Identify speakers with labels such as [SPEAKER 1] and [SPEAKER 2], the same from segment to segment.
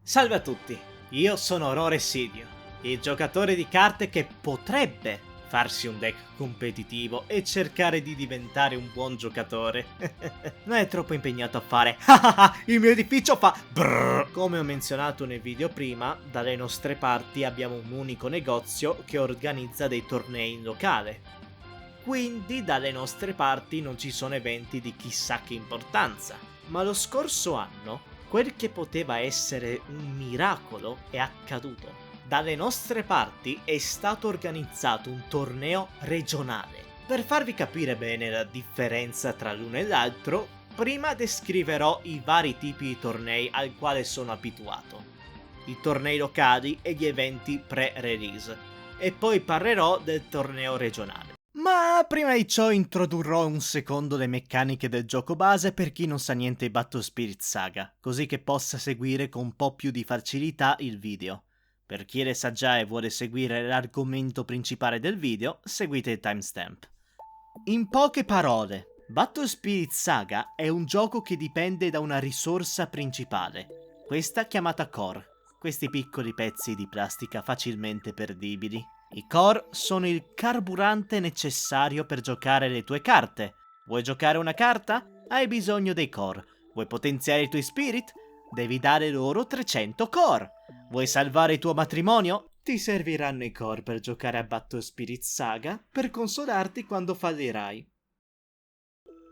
[SPEAKER 1] Salve a tutti, io sono Roresidio, il giocatore di carte che potrebbe farsi un deck competitivo e cercare di diventare un buon giocatore. Non è troppo impegnato a fare il mio edificio fa brrr. Come ho menzionato nel video prima, dalle nostre parti abbiamo un unico negozio che organizza dei tornei in locale. Quindi dalle nostre parti non ci sono eventi di chissà che importanza. Ma lo scorso anno quel che poteva essere un miracolo è accaduto. Dalle nostre parti è stato organizzato un torneo regionale. Per farvi capire bene la differenza tra l'uno e l'altro, prima descriverò i vari tipi di tornei al quale sono abituato. I tornei locali e gli eventi pre-release. E poi parlerò del torneo regionale. Ma prima di ciò introdurrò un secondo le meccaniche del gioco base per chi non sa niente di Battle Spirit Saga, così che possa seguire con un po' più di facilità il video. Per chi le sa già e vuole seguire l'argomento principale del video, seguite il timestamp. In poche parole, Battle Spirit Saga è un gioco che dipende da una risorsa principale, questa chiamata core, questi piccoli pezzi di plastica facilmente perdibili. I core sono il carburante necessario per giocare le tue carte. Vuoi giocare una carta? Hai bisogno dei core. Vuoi potenziare i tuoi spirit? Devi dare loro 300 core. Vuoi salvare il tuo matrimonio? Ti serviranno i core per giocare a Battle Spirit Saga per consolarti quando fallirai.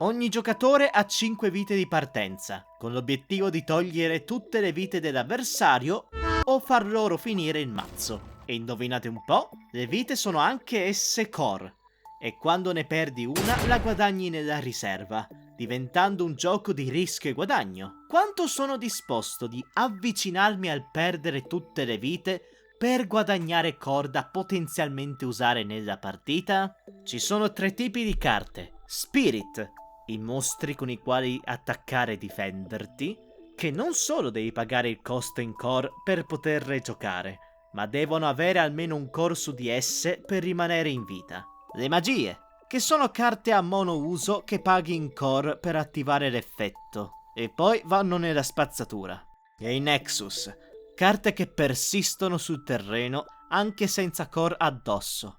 [SPEAKER 1] Ogni giocatore ha 5 vite di partenza, con l'obiettivo di togliere tutte le vite dell'avversario o far loro finire il mazzo. E indovinate un po', le vite sono anche esse core, e quando ne perdi una la guadagni nella riserva, diventando un gioco di rischio e guadagno. Quanto sono disposto di avvicinarmi al perdere tutte le vite per guadagnare core da potenzialmente usare nella partita? Ci sono 3 tipi di carte. Spirit, i mostri con i quali attaccare e difenderti, che non solo devi pagare il costo in core per poterle giocare, ma devono avere almeno un core su di esse per rimanere in vita. Le magie, che sono carte a monouso che paghi in core per attivare l'effetto, e poi vanno nella spazzatura. E i Nexus, carte che persistono sul terreno anche senza core addosso,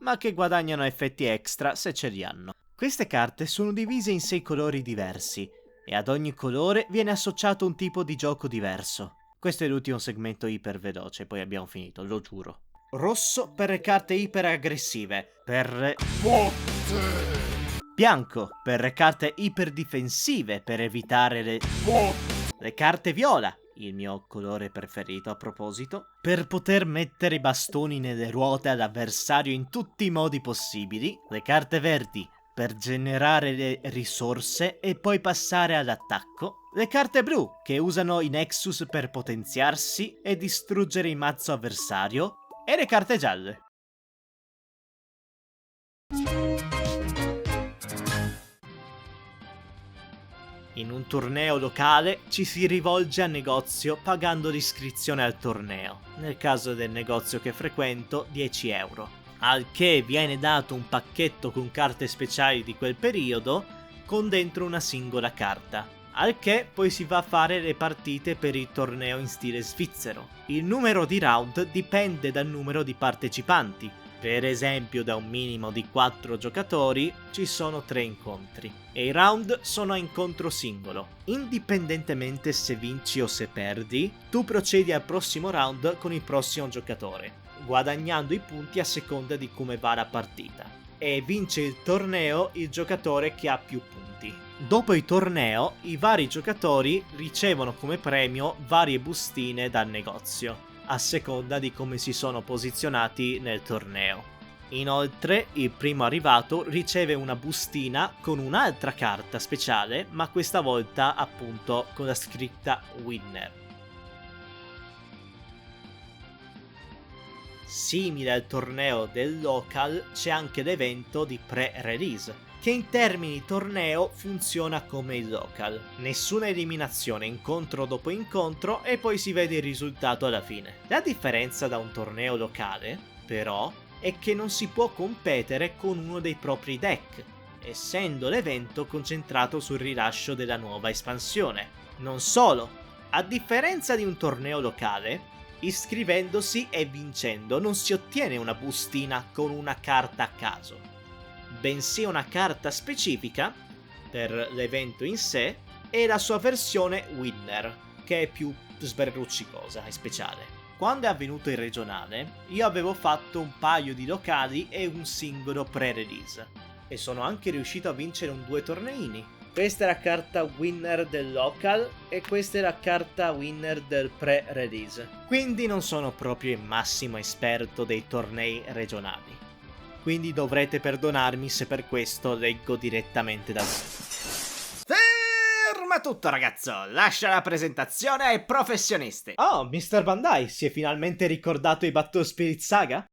[SPEAKER 1] ma che guadagnano effetti extra se ce li hanno. Queste carte sono divise in 6 colori diversi, e ad ogni colore viene associato un tipo di gioco diverso. Questo è l'ultimo segmento iper veloce, poi abbiamo finito, lo giuro. Rosso per le carte iper aggressive, per le botte. Bianco per le carte iper difensive, per evitare le botte. Le carte viola, il mio colore preferito a proposito, per poter mettere i bastoni nelle ruote all'avversario in tutti i modi possibili. Le carte verdi per generare le risorse e poi passare all'attacco. Le carte blu, che usano i Nexus per potenziarsi e distruggere il mazzo avversario. E le carte gialle. In un torneo locale ci si rivolge al negozio pagando l'iscrizione al torneo. Nel caso del negozio che frequento, 10 euro. Al che viene dato un pacchetto con carte speciali di quel periodo, con dentro una singola carta. Al che poi si va a fare le partite per il torneo in stile svizzero. Il numero di round dipende dal numero di partecipanti. Per esempio, da un minimo di 4 giocatori ci sono 3 incontri. E i round sono a incontro singolo. Indipendentemente se vinci o se perdi, tu procedi al prossimo round con il prossimo giocatore, guadagnando i punti a seconda di come va la partita. E vince il torneo il giocatore che ha più punti. Dopo il torneo, i vari giocatori ricevono come premio varie bustine dal negozio, a seconda di come si sono posizionati nel torneo. Inoltre, il primo arrivato riceve una bustina con un'altra carta speciale, ma questa volta appunto con la scritta Winner. Simile al torneo del local, c'è anche l'evento di pre-release, che in termini di torneo funziona come il local. Nessuna eliminazione, incontro dopo incontro, e poi si vede il risultato alla fine. La differenza da un torneo locale, però, è che non si può competere con uno dei propri deck, essendo l'evento concentrato sul rilascio della nuova espansione. Non solo, A differenza di un torneo locale, iscrivendosi e vincendo non si ottiene una bustina con una carta a caso, bensì una carta specifica per l'evento in sé e la sua versione winner, che è più sberruccicosa e speciale. Quando è avvenuto il regionale, io avevo fatto un paio di locali e un singolo pre-release, e sono anche riuscito a vincere 2 torneini. Questa è la carta winner del local e questa è la carta winner del pre-release. Quindi non sono proprio il massimo esperto dei tornei regionali. Quindi dovrete perdonarmi se per questo leggo direttamente dal sito.
[SPEAKER 2] Ferma tutto, ragazzo! Lascia la presentazione ai professionisti!
[SPEAKER 1] Oh, Mr. Bandai, si è finalmente ricordato i Battle Spirit Saga?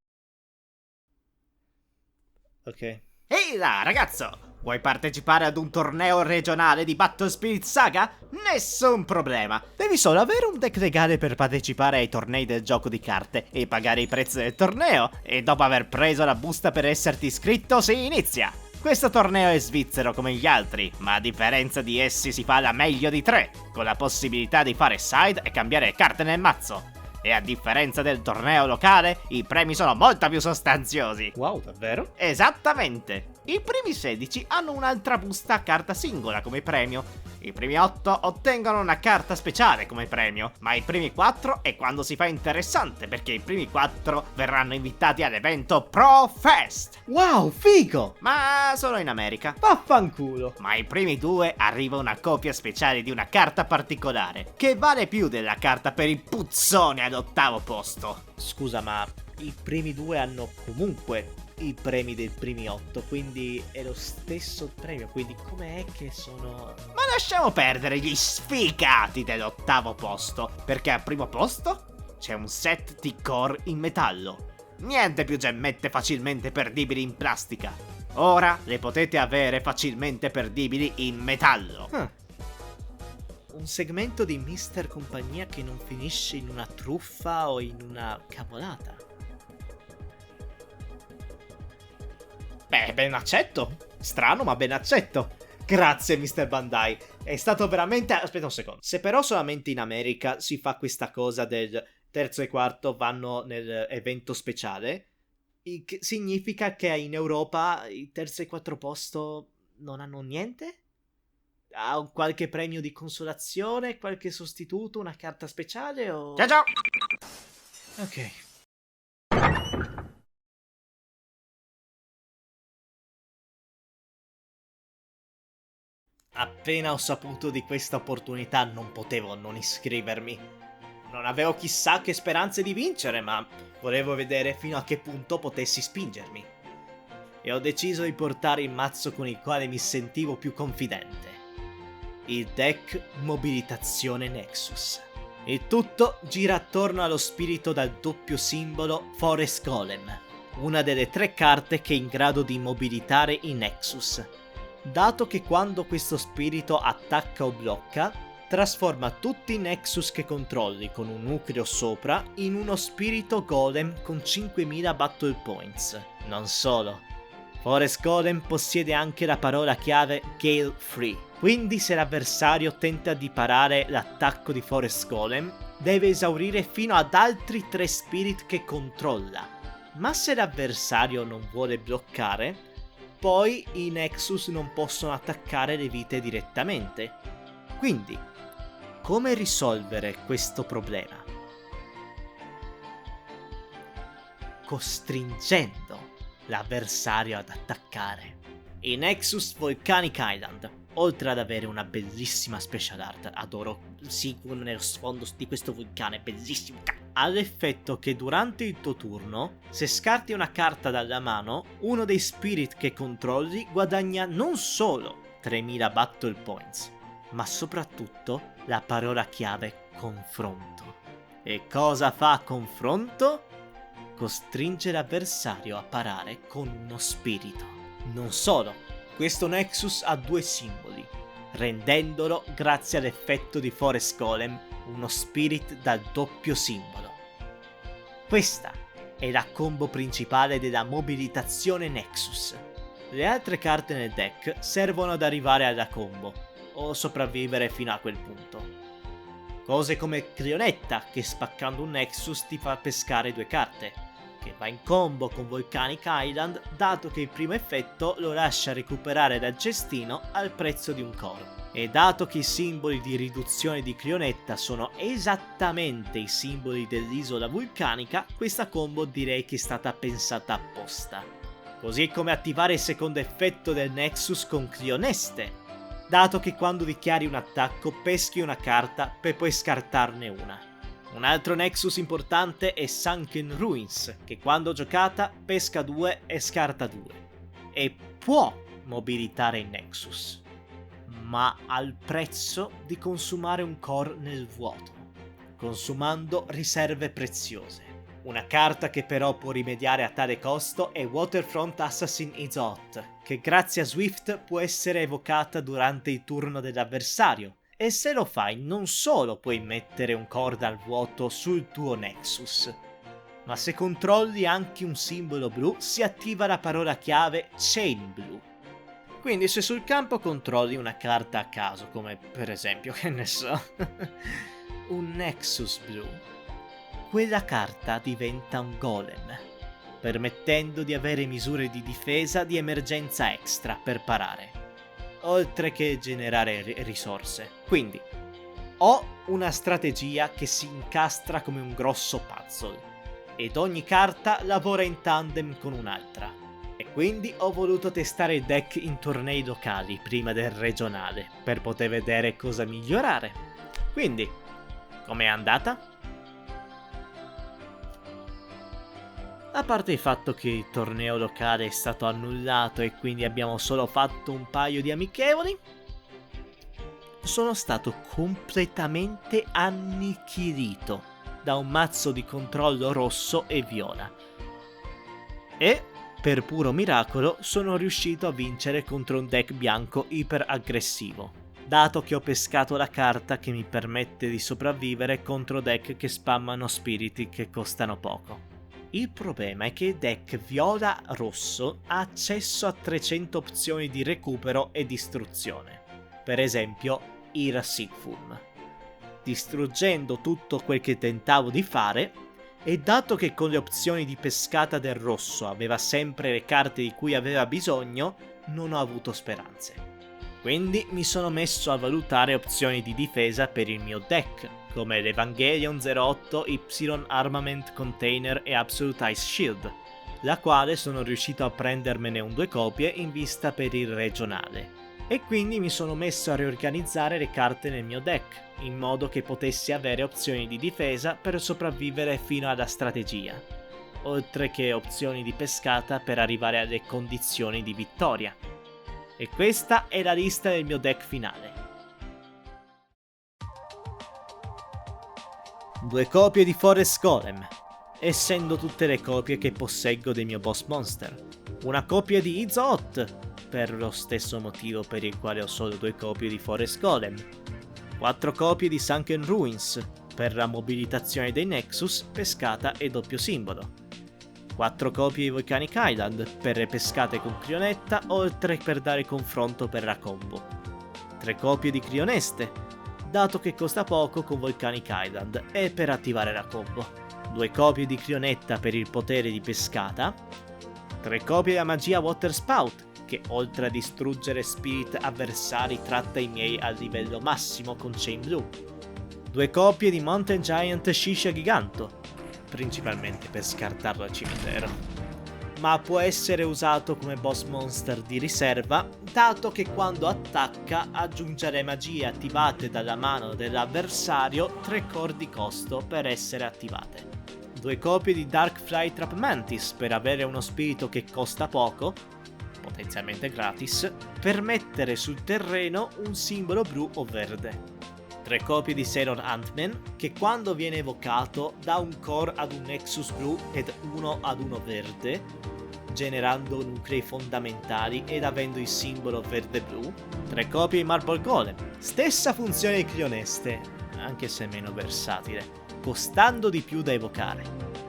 [SPEAKER 1] Ok.
[SPEAKER 2] Ehi là, ragazzo! Vuoi partecipare ad un torneo regionale di Battle Spirit Saga? Nessun problema! Devi solo avere un deck legale per partecipare ai tornei del gioco di carte e pagare i prezzi del torneo, e dopo aver preso la busta per esserti iscritto si inizia! Questo torneo è svizzero come gli altri, ma a differenza di essi si fa la meglio di 3, con la possibilità di fare side e cambiare carte nel mazzo. E a differenza del torneo locale, i premi sono molto più sostanziosi.
[SPEAKER 1] Wow, davvero?
[SPEAKER 2] Esattamente! I primi 16 hanno un'altra busta a carta singola come premio. I primi 8 ottengono una carta speciale come premio, ma i primi 4 è quando si fa interessante, perché i primi 4 verranno invitati all'evento Pro Fest.
[SPEAKER 1] Wow, figo!
[SPEAKER 2] Ma solo in America.
[SPEAKER 1] Vaffanculo!
[SPEAKER 2] Ma ai primi 2 arriva una copia speciale di una carta particolare, che vale più della carta per il puzzone all'8° posto.
[SPEAKER 1] Scusa, ma i primi 2 hanno comunque i premi dei primi 8, quindi è lo stesso premio, quindi com'è che sono...
[SPEAKER 2] Ma lasciamo perdere gli sfigati dell'8° posto, perché al primo posto c'è un set di core in metallo. Niente più gemmette facilmente perdibili in plastica. Ora le potete avere facilmente perdibili in metallo.
[SPEAKER 1] Un segmento di Mister Compagnia che non finisce in una truffa o in una cavolata. Beh, ben accetto. Strano, ma ben accetto. Grazie, Mr. Bandai. È stato veramente... Aspetta un secondo. Se però solamente in America si fa questa cosa del terzo e quarto vanno nell'evento speciale, significa che in Europa il terzo e quarto posto non hanno niente? Ha qualche premio di consolazione, qualche sostituto, una carta speciale o...
[SPEAKER 2] Ciao ciao!
[SPEAKER 1] Ok. Appena ho saputo di questa opportunità non potevo non iscrivermi. Non avevo chissà che speranze di vincere, ma volevo vedere fino a che punto potessi spingermi. E ho deciso di portare il mazzo con il quale mi sentivo più confidente. Il deck Mobilitazione Nexus. Il tutto gira attorno allo spirito dal doppio simbolo Forest Golem, una delle 3 carte che è in grado di mobilitare i Nexus, dato che quando questo spirito attacca o blocca, trasforma tutti i Nexus che controlli con un nucleo sopra in uno spirito golem con 5000 battle points. Non solo, Forest Golem possiede anche la parola chiave Gale Free, quindi se l'avversario tenta di parare l'attacco di Forest Golem, deve esaurire fino ad altri 3 spirit che controlla. Ma se l'avversario non vuole bloccare, poi i Nexus non possono attaccare le vite direttamente. Quindi, come risolvere questo problema? Costringendo l'avversario ad attaccare. I Nexus Volcanic Island, oltre ad avere una bellissima special art, adoro il sequel nello sfondo di questo vulcano, è bellissimo, ha l'effetto che durante il tuo turno, se scarti una carta dalla mano, uno dei spirit che controlli guadagna non solo 3000 battle points, ma soprattutto la parola chiave confronto. E cosa fa confronto? Costringe l'avversario a parare con uno spirito. Non solo, questo Nexus ha 2 simboli, rendendolo, grazie all'effetto di Forest Golem, uno spirit dal doppio simbolo. Questa è la combo principale della mobilitazione Nexus. Le altre carte nel deck servono ad arrivare alla combo, o sopravvivere fino a quel punto. Cose come Crionetta, che spaccando un Nexus ti fa pescare 2 carte, che va in combo con Volcanic Island, dato che il primo effetto lo lascia recuperare dal cestino al prezzo di un core. E dato che i simboli di riduzione di Crionetta sono esattamente i simboli dell'isola vulcanica, questa combo direi che è stata pensata apposta. Così come attivare il secondo effetto del Nexus con Crioneste, dato che quando dichiari un attacco peschi una carta per poi scartarne una. Un altro Nexus importante è Sunken Ruins, che quando giocata pesca 2 e scarta 2. E può mobilitare il Nexus, ma al prezzo di consumare un core nel vuoto, consumando riserve preziose. Una carta che però può rimediare a tale costo è Waterfront Assassin Izzot, che grazie a Swift può essere evocata durante il turno dell'avversario, e se lo fai non solo puoi mettere un core dal vuoto sul tuo Nexus, ma se controlli anche un simbolo blu si attiva la parola chiave Chain Blue. Quindi se sul campo controlli una carta a caso, come per esempio, che ne so, un Nexus blu, quella carta diventa un golem, permettendo di avere misure di difesa di emergenza extra per parare, oltre che generare risorse. Quindi, ho una strategia che si incastra come un grosso puzzle, ed ogni carta lavora in tandem con un'altra. E quindi ho voluto testare il deck in tornei locali prima del regionale, per poter vedere cosa migliorare. Quindi, com'è andata? A parte il fatto che il torneo locale è stato annullato e quindi abbiamo solo fatto un paio di amichevoli, sono stato completamente annichilito da un mazzo di controllo rosso e viola. E, per puro miracolo, sono riuscito a vincere contro un deck bianco iper aggressivo, dato che ho pescato la carta che mi permette di sopravvivere contro deck che spammano spiriti che costano poco. Il problema è che il deck viola-rosso ha accesso a 300 opzioni di recupero e distruzione. Per esempio, Ira Sigfum. Distruggendo tutto quel che tentavo di fare, e dato che con le opzioni di pescata del rosso aveva sempre le carte di cui aveva bisogno, non ho avuto speranze. Quindi mi sono messo a valutare opzioni di difesa per il mio deck, come l'Evangelion 08, Y Armament Container e Absolute Ice Shield, la quale sono riuscito a prendermene 2 copie in vista per il regionale. E quindi mi sono messo a riorganizzare le carte nel mio deck, in modo che potessi avere opzioni di difesa per sopravvivere fino alla strategia, oltre che opzioni di pescata per arrivare alle condizioni di vittoria. E questa è la lista del mio deck finale. 2 copie di Forest Golem, essendo tutte le copie che posseggo del mio boss monster. Una copia di Izzot, per lo stesso motivo per il quale ho solo 2 copie di Forest Golem. 4 copie di Sunken Ruins, per la mobilitazione dei Nexus, pescata e doppio simbolo. 4 copie di Volcanic Island, per le pescate con Crionetta, oltre per dare confronto per la combo. 3 copie di Crioneste, dato che costa poco con Volcanic Island, e per attivare la combo. 2 copie di Crionetta per il potere di pescata. 3 copie della magia Water Spout, che oltre a distruggere spirit avversari tratta i miei al livello massimo con Chain Blue. 2 copie di Mountain Giant Shisha Giganto, principalmente per scartarlo al cimitero, ma può essere usato come boss monster di riserva, dato che quando attacca aggiunge alle magie attivate dalla mano dell'avversario 3 core di costo per essere attivate. 2 copie di Dark Flytrap Mantis per avere uno spirito che costa poco, potenzialmente gratis, per mettere sul terreno un simbolo blu o verde. 3 copie di Sailor Ant-Man, che quando viene evocato dà un core ad un Nexus blu ed 1 ad 1 verde, generando nuclei fondamentali ed avendo il simbolo verde-blu. 3 copie di Marble Golem, stessa funzione di Crioneste, anche se meno versatile, costando di più da evocare,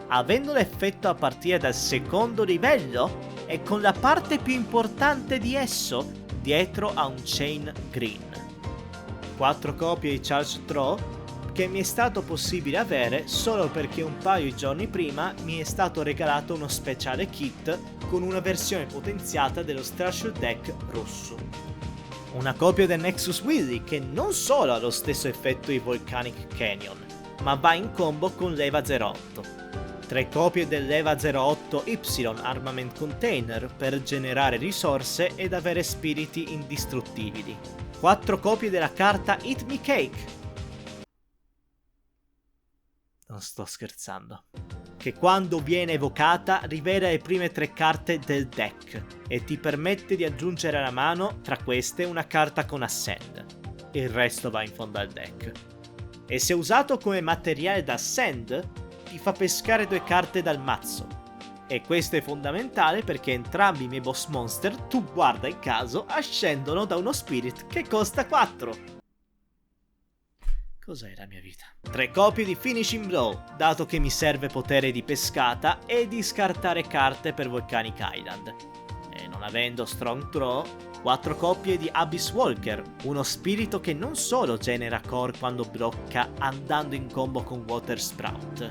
[SPEAKER 1] avendo l'effetto a partire dal secondo livello e con la parte più importante di esso dietro a un Chain Green. 4 copie di Charge Draw, che mi è stato possibile avere solo perché un paio di giorni prima mi è stato regalato uno speciale kit con una versione potenziata dello Structure Deck rosso. Una copia del Nexus Wheelie che non solo ha lo stesso effetto di Volcanic Canyon, ma va in combo con l'EVA 08. 3 copie dell'EVA 08Y Armament Container per generare risorse ed avere spiriti indistruttibili. 4 copie della carta Eat Me Cake. Non sto scherzando. Che quando viene evocata rivela le prime 3 carte del deck e ti permette di aggiungere alla mano tra queste una carta con Ascend. Il resto va in fondo al deck. E se usato come materiale da Ascend, ti fa pescare 2 carte dal mazzo. E questo è fondamentale perché entrambi i miei boss monster, tu guarda in caso, ascendono da uno spirit che costa 4. Cos'è la mia vita? 3 copie di Finishing Blow, dato che mi serve potere di pescata e di scartare carte per Volcanic Island. E non avendo Strong Throw, 4 copie di Abyss Walker, uno spirito che non solo genera core quando blocca andando in combo con Water Sprout,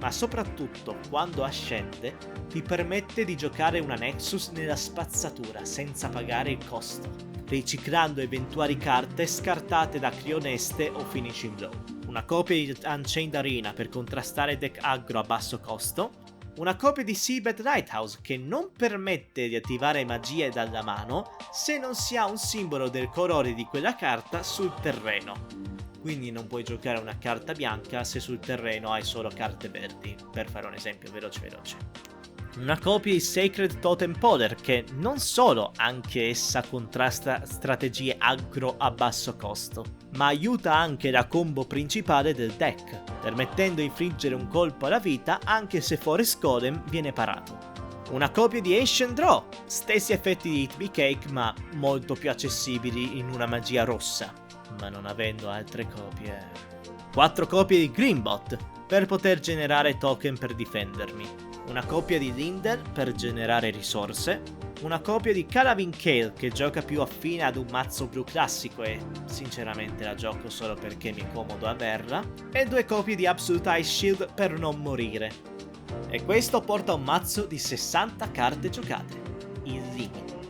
[SPEAKER 1] ma soprattutto quando ascende ti permette di giocare una Nexus nella spazzatura senza pagare il costo, riciclando eventuali carte scartate da Crioneste o Finishing Blow. Una copia di Unchained Arena per contrastare deck aggro a basso costo, una copia di Seabed Lighthouse che non permette di attivare magie dalla mano se non si ha un simbolo del colore di quella carta sul terreno. Quindi non puoi giocare una carta bianca se sul terreno hai solo carte verdi, per fare un esempio veloce. Una copia di Sacred Totem Poder che non solo anche essa contrasta strategie aggro a basso costo, ma aiuta anche la combo principale del deck, permettendo di infliggere un colpo alla vita anche se Forest Golem viene parato. Una copia di Ancient Draw, stessi effetti di Eat Me Cake ma molto più accessibili in una magia rossa, ma non avendo altre copie. 4 copie di Greenbot per poter generare token per difendermi. Una copia di Lindel per generare risorse. Una copia di Calavin Kale che gioca più affine ad un mazzo blu classico e sinceramente la gioco solo perché mi è comodo averla. E 2 copie di Absolute Ice Shield per non morire. E questo porta a un mazzo di 60 carte giocate. Il limite.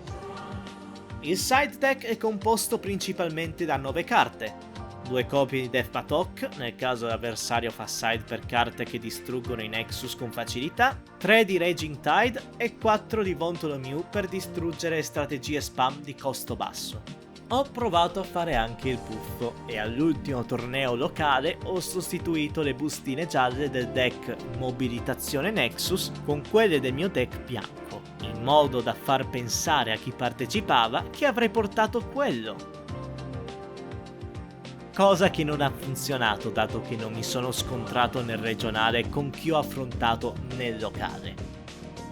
[SPEAKER 1] Il side deck è composto principalmente da 9 carte, 2 copie di Death Patok nel caso l'avversario fa side per carte che distruggono i Nexus con facilità, 3 di Raging Tide e 4 di Vontolo Mew per distruggere strategie spam di costo basso. Ho provato a fare anche il buffo e all'ultimo torneo locale ho sostituito le bustine gialle del deck Mobilitazione Nexus con quelle del mio deck bianco, in modo da far pensare a chi partecipava che avrei portato quello. Cosa che non ha funzionato dato che non mi sono scontrato nel regionale con chi ho affrontato nel locale.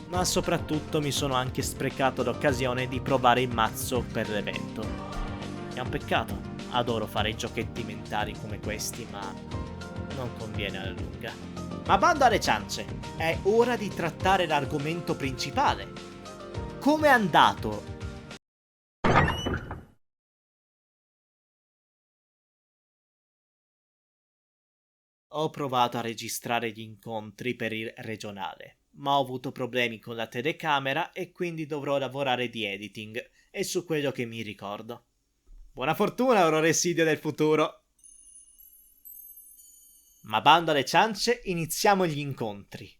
[SPEAKER 1] Ma soprattutto mi sono anche sprecato l'occasione di provare il mazzo per l'evento. È un peccato, adoro fare i giochetti mentali come questi, ma non conviene alla lunga. Ma bando alle ciance, è ora di trattare l'argomento principale. Come è andato? Ho provato a registrare gli incontri per il regionale, ma ho avuto problemi con la telecamera e quindi dovrò lavorare di editing e su quello che mi ricordo. Buona fortuna, Aurora Sidio del futuro! Ma bando alle ciance, iniziamo gli incontri.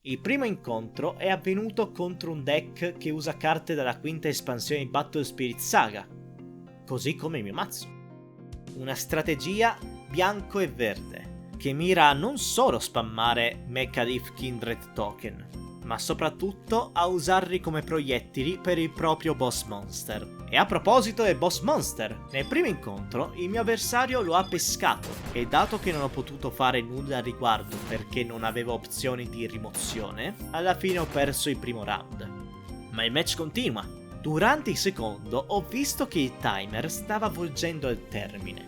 [SPEAKER 1] Il primo incontro è avvenuto contro un deck che usa carte dalla quinta espansione di Battle Spirit Saga, così come il mio mazzo. Una strategia bianco e verde, che mira a non solo spammare Mechalith Kindred Token, ma soprattutto a usarli come proiettili per il proprio boss monster. E a proposito del boss monster, nel primo incontro il mio avversario lo ha pescato e dato che non ho potuto fare nulla al riguardo perché non avevo opzioni di rimozione, alla fine ho perso il primo round. Ma il match continua. Durante il secondo ho visto che il timer stava volgendo al termine.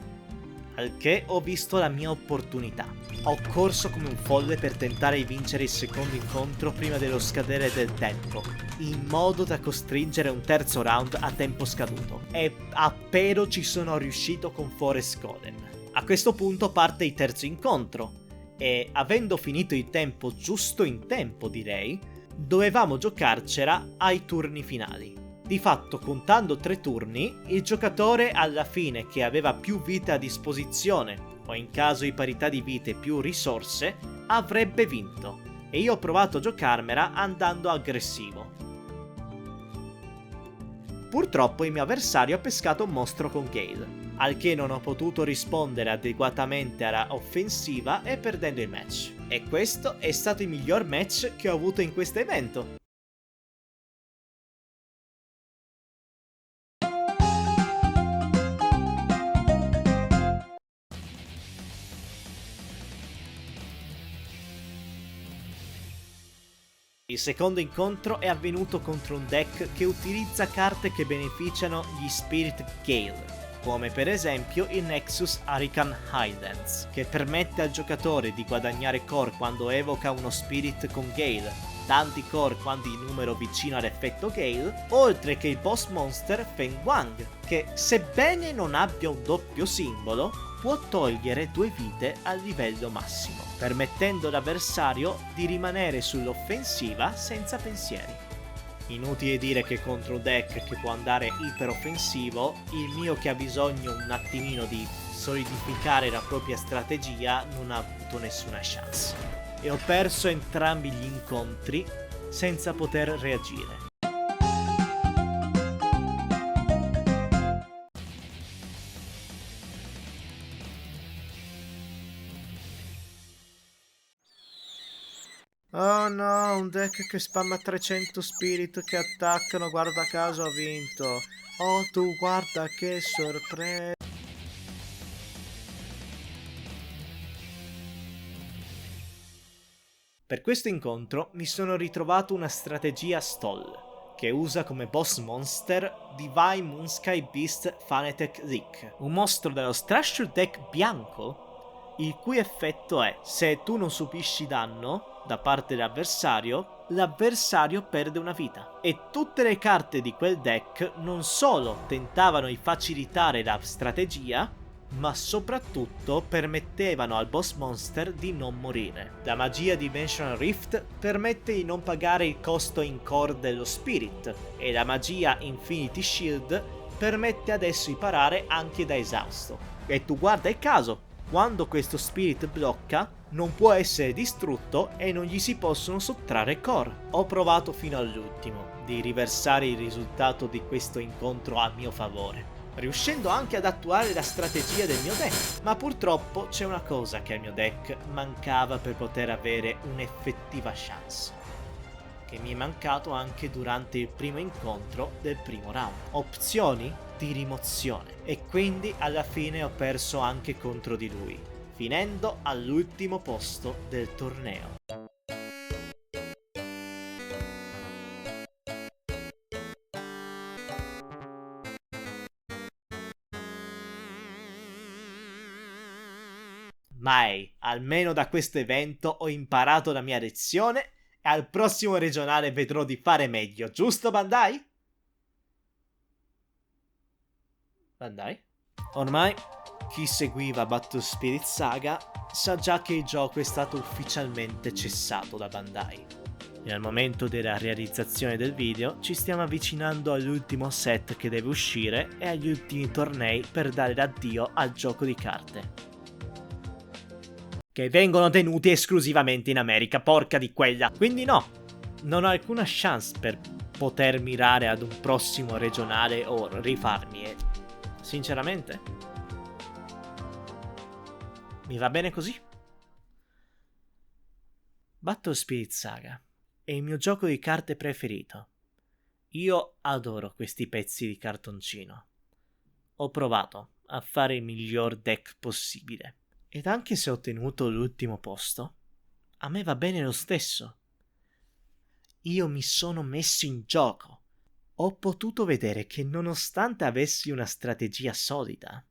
[SPEAKER 1] al che ho visto la mia opportunità. Ho corso come un folle per tentare di vincere il secondo incontro prima dello scadere del tempo, in modo da costringere un terzo round a tempo scaduto, e appena ci sono riuscito con Forest Golem. A questo punto parte il terzo incontro, e avendo finito il tempo giusto in tempo, direi, dovevamo giocarcela ai turni finali. Di fatto, contando 3 turni, il giocatore alla fine che aveva più vite a disposizione, o in caso di parità di vite più risorse, avrebbe vinto. E io ho provato a giocarmela andando aggressivo. Purtroppo il mio avversario ha pescato un mostro con Gale, al che non ho potuto rispondere adeguatamente alla offensiva e perdendo il match. E questo è stato il miglior match che ho avuto in questo evento. Il secondo incontro è avvenuto contro un deck che utilizza carte che beneficiano gli Spirit Gale, come per esempio il Nexus Hurricane Highlands, che permette al giocatore di guadagnare core quando evoca uno Spirit con Gale, tanti core quando il numero vicino all'effetto Gale, oltre che il boss monster Feng Wang, che sebbene non abbia un doppio simbolo, può togliere 2 vite al livello massimo, permettendo all'avversario di rimanere sull'offensiva senza pensieri. Inutile dire che contro un deck che può andare iperoffensivo, il mio che ha bisogno un attimino di solidificare la propria strategia non ha avuto nessuna chance. E ho perso entrambi gli incontri senza poter reagire. Oh no, un deck che spamma 300 spirit che attaccano, guarda caso ha vinto. Oh tu guarda che sorpresa. Per questo incontro mi sono ritrovato una strategia stall, che usa come boss monster Divine Moonsky Beast Fanatec Lick, un mostro dello Strasher deck bianco, il cui effetto è: se tu non subisci danno da parte dell'avversario, l'avversario perde una vita. E tutte le carte di quel deck non solo tentavano di facilitare la strategia, ma soprattutto permettevano al boss monster di non morire. La magia Dimensional Rift permette di non pagare il costo in core dello Spirit, e la magia Infinity Shield permette adesso di parare anche da esausto. E tu guarda il caso, quando questo Spirit blocca, non può essere distrutto e non gli si possono sottrarre core. Ho provato fino all'ultimo di riversare il risultato di questo incontro a mio favore, riuscendo anche ad attuare la strategia del mio deck, ma purtroppo c'è una cosa che al mio deck mancava per poter avere un'effettiva chance, che mi è mancato anche durante il primo incontro del primo round: opzioni di rimozione, e quindi alla fine ho perso anche contro di lui, finendo all'ultimo posto del torneo. Mai, almeno da questo evento ho imparato la mia lezione e al prossimo regionale vedrò di fare meglio, giusto Bandai? Bandai? Ormai chi seguiva Battle Spirit Saga sa già che il gioco è stato ufficialmente cessato da Bandai. E al momento della realizzazione del video ci stiamo avvicinando all'ultimo set che deve uscire e agli ultimi tornei per dare l'addio al gioco di carte, che vengono tenuti esclusivamente in America, porca di quella. Quindi no, non ho alcuna chance per poter mirare ad un prossimo regionale o rifarmi, e sinceramente mi va bene così. Battle Spirit Saga è il mio gioco di carte preferito. Io adoro questi pezzi di cartoncino. Ho provato a fare il miglior deck possibile, ed anche se ho ottenuto l'ultimo posto, a me va bene lo stesso. Io mi sono messo in gioco. Ho potuto vedere che nonostante avessi una strategia solida,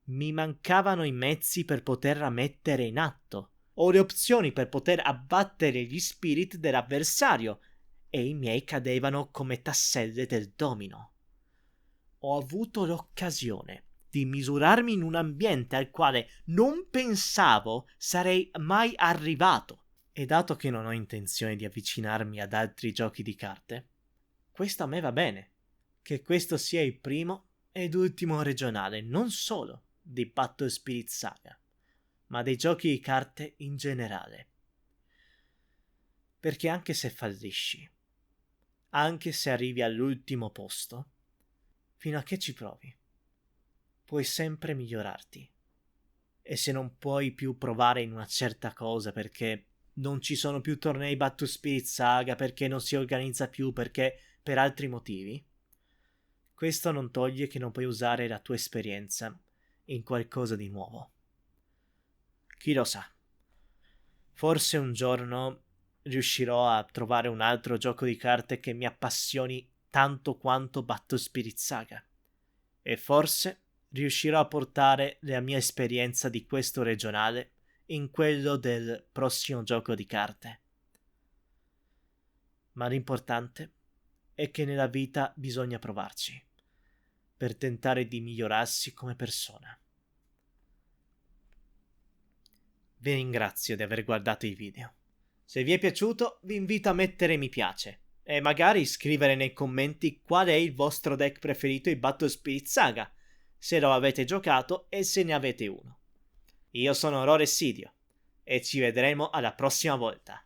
[SPEAKER 1] mi mancavano i mezzi per poterla mettere in atto, o le opzioni per poter abbattere gli spirit dell'avversario, e i miei cadevano come tasselle del domino. Ho avuto l'occasione di misurarmi in un ambiente al quale non pensavo sarei mai arrivato. E dato che non ho intenzione di avvicinarmi ad altri giochi di carte, questo a me va bene. Che questo sia il primo ed ultimo regionale, non solo di Battle Spirit Saga, ma dei giochi di carte in generale. Perché anche se fallisci, anche se arrivi all'ultimo posto, fino a che ci provi, puoi sempre migliorarti. E se non puoi più provare in una certa cosa perché non ci sono più tornei Battle Spirit Saga, perché non si organizza più, perché per altri motivi, questo non toglie che non puoi usare la tua esperienza in qualcosa di nuovo. Chi lo sa? Forse un giorno riuscirò a trovare un altro gioco di carte che mi appassioni tanto quanto Battle Spirit Saga. E forse riuscirò a portare la mia esperienza di questo regionale in quello del prossimo gioco di carte. Ma l'importante è che nella vita bisogna provarci, per tentare di migliorarsi come persona. Vi ringrazio di aver guardato i video. Se vi è piaciuto, vi invito a mettere mi piace e magari scrivere nei commenti qual è il vostro deck preferito in Battle Spirit Saga, se lo avete giocato e se ne avete uno. Io sono Rore Sidio e ci vedremo alla prossima volta.